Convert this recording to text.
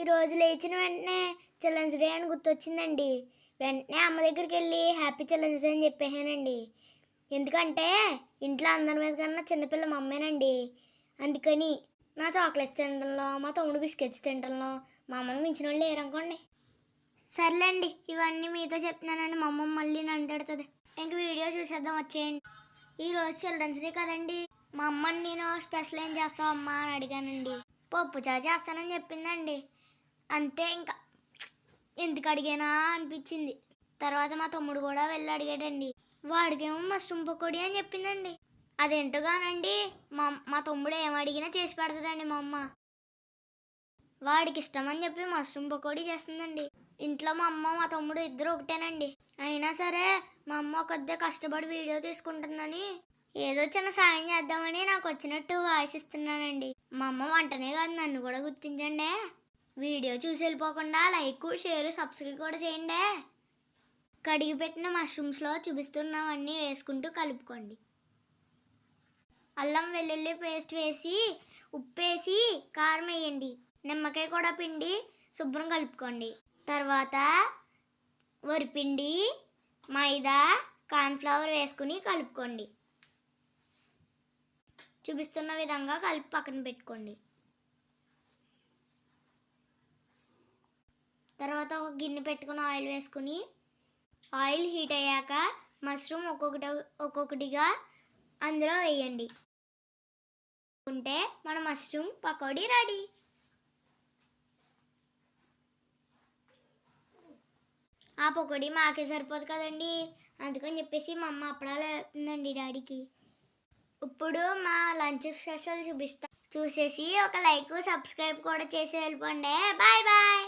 ఈరోజు లేచిన వెంటనే చిల్డ్రన్స్ డే అని గుర్తొచ్చిందండి. వెంటనే అమ్మ దగ్గరికి వెళ్ళి హ్యాపీ చిల్డ్రన్స్ డే అని చెప్పేసానండి. ఎందుకంటే ఇంట్లో అందరి మీద కన్నా చిన్నపిల్ల మా అమ్మేనండి. అందుకని నా చాక్లెట్స్ తినడంలో, మా తమ్ముడు బిస్కెట్స్ తినడంలో మా అమ్మని మించిన వాళ్ళు లేరనుకోండి. సర్లేండి, ఇవన్నీ మీతో చెప్తున్నానండి. మా అమ్మ మళ్ళీ నన్ను తిడుతుంది. ఇంక వీడియో చూసేద్దాం, వచ్చేయండి. ఈరోజు చిల్డ్రన్స్ డే కదండి. మా అమ్మని నేను స్పెషల్ ఏం చేస్తావు అమ్మ అని అడిగానండి. పప్పు చారు చేస్తానని చెప్పిందండి. అంతే, ఇంకా ఎందుకు అడిగానా అనిపించింది. తర్వాత మా తమ్ముడు కూడా వెళ్ళి అడిగాడండి. వాడికేమో మష్రూమ్ పకోడీ అని చెప్పిందండి. అదేంటో కానండి, మా తమ్ముడు ఏం అడిగినా చేసి పెడుతుందండి మా అమ్మ. వాడికి ఇష్టం అని చెప్పి మష్రూమ్ పకోడీ చేస్తుందండి. ఇంట్లో మా అమ్మ మా తమ్ముడు ఇద్దరు ఒకటేనండి. అయినా సరే మా అమ్మ కొద్దిగా కష్టపడి వీడియో తీసుకుంటుందని ఏదో చిన్న సాయం చేద్దామని నాకు వచ్చినట్టు వాయిస్ ఇస్తున్నానండి. మా అమ్మ వంటనే కాదు, నన్ను కూడా గుర్తించండి. వీడియో చూసి వెళ్ళిపోకుండా లైక్, షేర్, సబ్స్క్రైబ్ కూడా చేయండి. కడిగి పెట్టిన మష్రూమ్స్లో చూపిస్తున్నవన్నీ వేసుకుంటూ కలుపుకోండి. అల్లం వెల్లుల్లి పేస్ట్ వేసి, ఉప్పు వేసి, కారం వేయండి. నిమ్మకాయ కూడా పిండి శుభ్రం కలుపుకోండి. తర్వాత వరిపిండి, మైదా, కార్న్ఫ్లవర్ వేసుకుని కలుపుకోండి. చూపిస్తున్న విధంగా కలిపి పక్కన పెట్టుకోండి. తర్వాత ఒక గిన్నె పెట్టుకుని ఆయిల్ వేసుకుని, ఆయిల్ హీట్ అయ్యాక మష్రూమ్ ఒక్కొక్కటిగా అందులో వేయండి. ఉంటే మన మష్రూమ్ పకోడీ రెడీ. ఆ పకోడీ మాకే సరిపోదు కదండి, అందుకని చెప్పేసి మా అమ్మ అప్పడాలు వేస్తుందండి డాడీకి. ఇప్పుడు మా లంచ్ స్పెషల్ చూపిస్తా. చూసేసి ఒక లైక్, సబ్స్క్రైబ్ కూడా చేసి వెళ్ళిపోండి. Bye bye.